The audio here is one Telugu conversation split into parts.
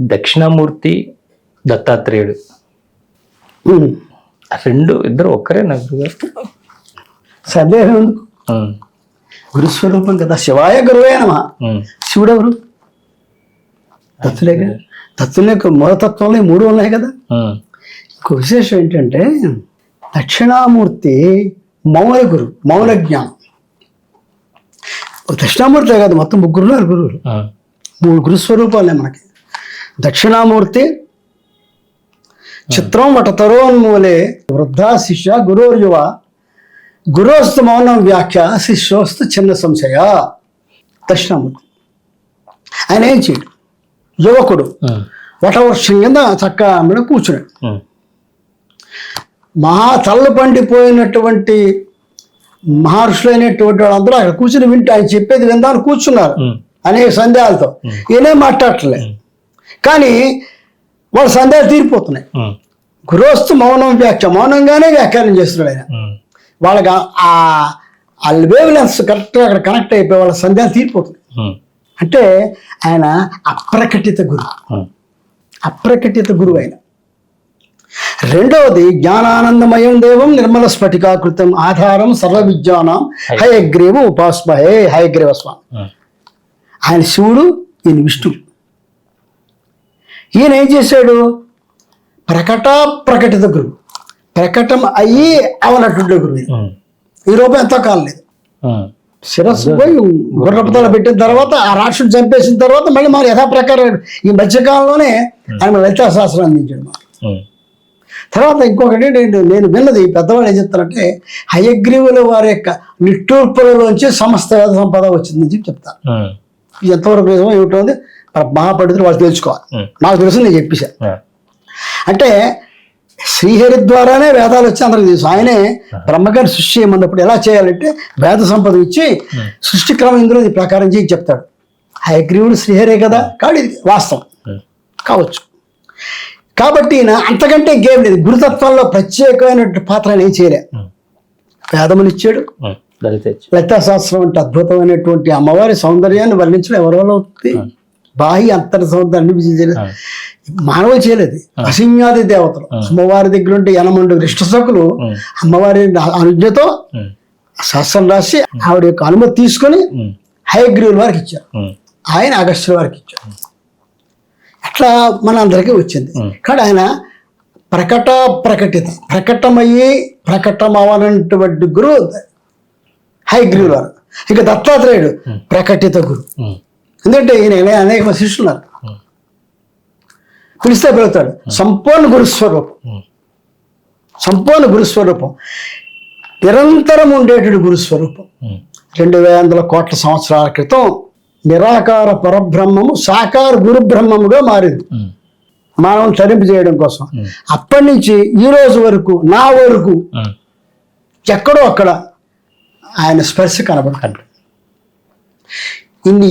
దక్షిణామూర్తి దత్తాత్రేయుడు ఇద్దరు ఒక్కరే నా గురుగారు? సందేహం ఎందుకు? గురుస్వరూపం కదా. శివాయ గురువే నమ. శివుడు ఎవరు? దత్తులే కదా. దత్తుల యొక్క మూలతత్వంలో 3 ఉన్నాయి కదా. ఇంకో విశేషం ఏంటంటే దక్షిణామూర్తి మౌన గురు, మౌన జ్ఞానం. దక్షిణామూర్తే కాదు, మొత్తం 3 గురువులు. 3 గురుస్వరూపాలే మనకి. దక్షిణామూర్తి చిత్రం వటతరోన్మూలే వృద్ధా శిష్య గురోర్యువ గురోస్తు మౌనం వ్యాఖ్య శిష్యోస్తు చిన్న సంశయ. దక్షిణామూర్తి ఆయన ఏం చేయడు, యువకుడు వటవృక్షం కింద చక్కగా మీద కూర్చున్నాడు. తల్లు పండిపోయినటువంటి మహర్షులైనటువంటి వాళ్ళందరూ అక్కడ కూర్చుని వింటూ ఆయన చెప్పేది విందామని కూర్చున్నారు అనేక సందేహాలతో. ఈయనే మాట్లాడట్లేదు, కానీ వాళ్ళ సందేహాలు తీరిపోతున్నాయి. గురోస్తు మౌనం వ్యాఖ్య, మౌనంగానే వ్యాఖ్యానం చేస్తున్నాడు ఆయన. వాళ్ళకి ఆ వేవ్ లెన్స్ కరెక్ట్గా అక్కడ కనెక్ట్ అయిపోయి వాళ్ళ సందేహాలు తీరిపోతున్నాయి. అంటే ఆయన అప్రకటిత గురువు ఆయన. రెండవది జ్ఞానానందమయం దేవం నిర్మల స్ఫటికాకృతం ఆధారం సర్వ విద్యానాం హయగ్రీవ ఉపాస్మహే. హయగ్రీవ స్వామి ఆయన శివుడు, ఈయన విష్ణువు. ఈయన ఏం చేశాడు? ప్రకటిత గురువు. ప్రకటం అయ్యి అవనటువంటి గురువు. ఈ రూపం ఎంతో కాలం లేదు. శిరస్సు పోయి గుర్రపతాలు పెట్టిన తర్వాత ఆ రాక్షసుని చంపేసిన తర్వాత మళ్ళీ మన యథాప్రకారం ఈ మధ్యకాలంలోనే ఆయన లలితా శాస్త్రం అందించాడు. తర్వాత ఇంకొకటి నేను విన్నది, పెద్దవాళ్ళు ఏం చెప్తారంటే హయగ్రీవుల వారి యొక్క నిట్టూర్పులలోంచి సమస్త వేద సంపద వచ్చిందని చెప్తారు. ఇది ఎంతవరకు నిజమో ఏమిటో మహాపండితులు వాళ్ళు తెలుసుకోవాలి. నాకు తెలుసు, నేను చెప్పేశాను. అంటే శ్రీహరి ద్వారానే వేదాలు వచ్చి అందరికి తెలుసు. ఆయనే బ్రహ్మగారి సృష్టి చేయమన్నప్పుడు ఎలా చేయాలంటే వేద సంపద ఇచ్చి సృష్టి క్రమం ఇందులో ఈ ప్రకారం చేసి చెప్తాడు. హయగ్రీవుడు శ్రీహరే కదా, కాబట్టి ఇది వాస్తవం కావచ్చు. కాబట్టి అంతకంటే ఇంకేం లేదు. గురుతత్వంలో ప్రత్యేకమైన పాత్ర ఏం చేయలే. వేదములు ఇచ్చాడు, లలితా శాస్త్రం అంటే అద్భుతమైనటువంటి అమ్మవారి సౌందర్యాన్ని వర్ణించడం ఎవరి వల్ల అవుతుంది? బాహ్య అంతర్ సౌందర్యం అనిపించలేదు, మానవులు చేయలేదు. అసింహాది దేవతలు అమ్మవారి దగ్గర ఉంటే యనమండు ఇష్టసకులు అమ్మవారి అనుజ్ఞతో శాస్త్రం రాసి ఆవిడ యొక్క అనుమతి తీసుకొని హయగ్రీవుల వారికి ఇచ్చారు, ఆయన అగస్త్యుల వారికి ఇచ్చారు. అట్లా మన అందరికీ వచ్చింది. కానీ ఆయన ప్రకటమయ్యి ప్రకటమవనటువంటి గురువు హయగ్రీవుల వారు. ఇక దత్తాత్రేయుడు ప్రకటిత గురు. ఎందుకంటే ఈయన అనేక శిష్యులు ఉన్నారు, పిలిస్తే పెడతాడు. సంపూర్ణ గురుస్వరూపం, నిరంతరం ఉండేటువంటి గురుస్వరూపం. 2,000 కోట్ల సంవత్సరాల క్రితం నిరాకార పరబ్రహ్మము సాకార గురు బ్రహ్మముగా మారింది మానవుని తరింపు చేయడం కోసం. అప్పటి నుంచి ఈ రోజు వరకు నా వరకు ఎక్కడో అక్కడ ఆయన స్పర్శ కనబడకండి.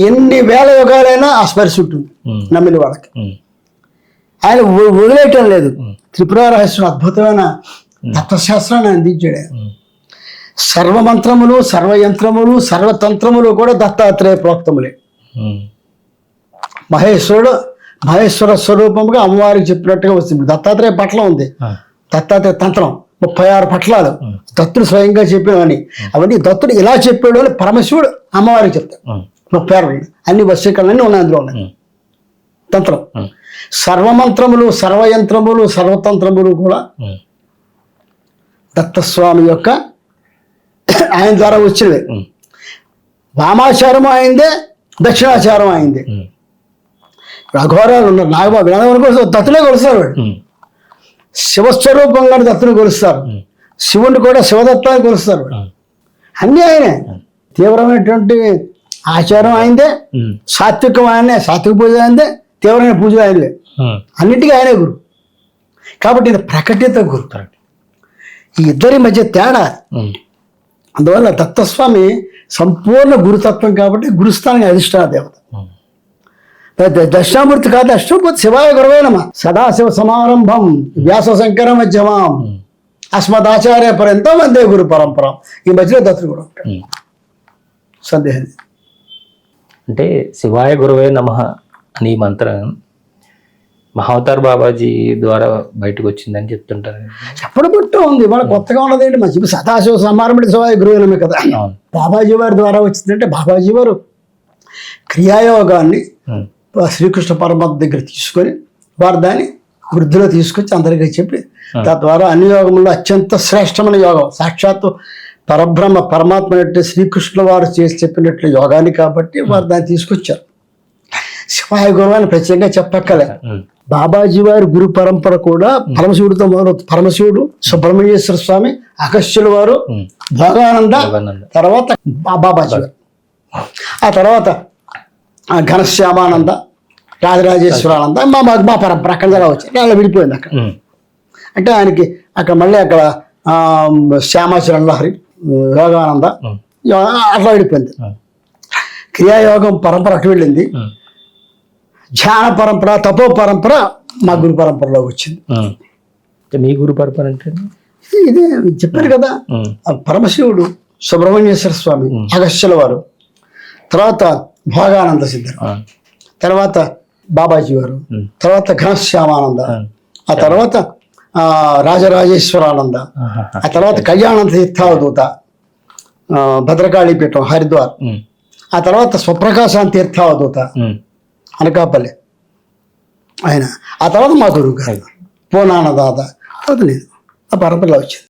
ఎన్ని వేల యుగాలైనా ఆ స్పర్శ ఉంటుంది నమ్మిన వాళ్ళకి. ఆయన వదిలేయటం లేదు. త్రిపుర రహస్యం అద్భుతమైన తత్వశాస్త్రాన్ని అందించాడు. సర్వమంత్రములు, సర్వయంత్రములు, సర్వతంత్రములు కూడా దత్తాత్రేయ ప్రోక్తములే. మహేశ్వర స్వరూపముగా అమ్మవారికి చెప్పినట్టుగా వస్తుంది. దత్తాత్రేయ పట్లం ఉంది, దత్తాత్రేయ తంత్రం 36 పట్లాలు దత్తుడు స్వయంగా చెప్పినవని. అవన్నీ దత్తుడు ఇలా చెప్పాడు అని పరమశివుడు అమ్మవారికి చెప్తాడు. 36 అన్ని వశీకరణలన్నీ ఉన్నాయి అందులో ఉన్నాయి. తంత్రం, సర్వమంత్రములు, సర్వయంత్రములు, సర్వతంత్రములు కూడా దత్తస్వామి యొక్క ఆయన ద్వారా వచ్చినవే. వామాచారం అయిందే, దక్షిణాచారం అయిందే. అఘోరాలు ఉన్నారు, నాగబాబు కూడా దత్తులే కొలుస్తారు. వాడు శివస్వరూపంగా దత్తుని కొలుస్తారు, శివుని కూడా శివదత్తాన్ని కొలుస్తారు. అన్నీ ఆయనే. తీవ్రమైనటువంటి ఆచారం అయిందే, సాత్వికం ఆయనే, సాత్విక పూజ అయిందే, తీవ్రమైన పూజలు ఆయనలే. అన్నిటికీ ఆయనే గురు. కాబట్టి ఇది ప్రకటిత గురు. ఈ ఇద్దరి మధ్య తేడా. అందువల్ల దత్తస్వామి సంపూర్ణ గురుతత్వం కాబట్టి గురుస్థానం అధిష్టాన దేవత. దక్షిణామూర్తి కాదు, అష్టమూర్తి శివాయ గురవే నమః. సదాశివ సమారంభం వ్యాస శంకర మధ్యమాం అస్మదాచార్య పర్యంతం వందే గురు పరంపరం. ఈ మధ్యలో దత్తుడు కూడా ఉంటాడు. సందేహం అంటే శివాయ గురవే నమః అని మంత్రం మహావతార్ బాబాజీ ద్వారా బయటకు వచ్చిందని చెప్తుంటారు. ఎప్పుడు పుట్టు ఉంది ఇవాళ కొత్తగా ఉన్నది ఏంటి మంచి సదాశివ సమారమణి స్వామి గురువులమే కదా. అవును. బాబాజీ వారి ద్వారా వచ్చిందంటే బాబాజీ వారు క్రియాయోగాన్ని శ్రీకృష్ణ పరమాత్మ దగ్గర తీసుకొని వారు దాన్ని వృద్ధిలో తీసుకొచ్చి అందరికీ చెప్పి తద్వారా అన్ని యోగంలో అత్యంత శ్రేష్టమైన యోగం సాక్షాత్తు పరబ్రహ్మ పరమాత్మ అంటే శ్రీకృష్ణుల వారు చేసి చెప్పినట్లు యోగాన్ని కాబట్టి వారు దాన్ని తీసుకొచ్చారు. శివాయ గురువు అని ప్రత్యేకంగా చెప్పక్కలే. బాబాజీ వారి గురు పరంపర కూడా పరమశివుడితో మొదలవుతుంది. పరమశివుడు సుబ్రహ్మణ్యేశ్వర స్వామి అగస్త్యుల వారు భోగానంద తర్వాత బాబాజీ వారు ఆ తర్వాత ఘనశ్యామానంద రాజరాజేశ్వరానంద మా పరంపర అక్కడ దాకా వచ్చి అలా విడిపోయింది. అక్కడ అంటే ఆయనకి అక్కడ మళ్ళీ అక్కడ శ్యామాచరణ లహరి యోగానంద అట్లా విడిపోయింది. క్రియాయోగం పరంపర అటు వెళ్ళింది. ధ్యాన పరంపర తపో పరంపర మా గురు పరంపరలోకి వచ్చింది. మీ గురు పరంపర అంటే ఇదే చెప్పారు కదా, పరమశివుడు సుబ్రహ్మణ్యేశ్వర స్వామి అగస్త్యుల వారు, తర్వాత భోగానంద సిద్ధరు, తర్వాత బాబాజీ వారు, తర్వాత ఘనశ్యామానంద, ఆ తర్వాత రాజరాజేశ్వరానంద, ఆ తర్వాత కళ్యాణానంద తీర్థావధూత భద్రకాళీపీఠం హరిద్వార్, ఆ తర్వాత స్వప్రకాశాంత తీర్థావధూత అనకాపల్లి ఆయన, ఆ తర్వాత మా గురువు గారు పూర్ణానదాత, తర్వాత నేను ఆ పరంపరలో వచ్చింది.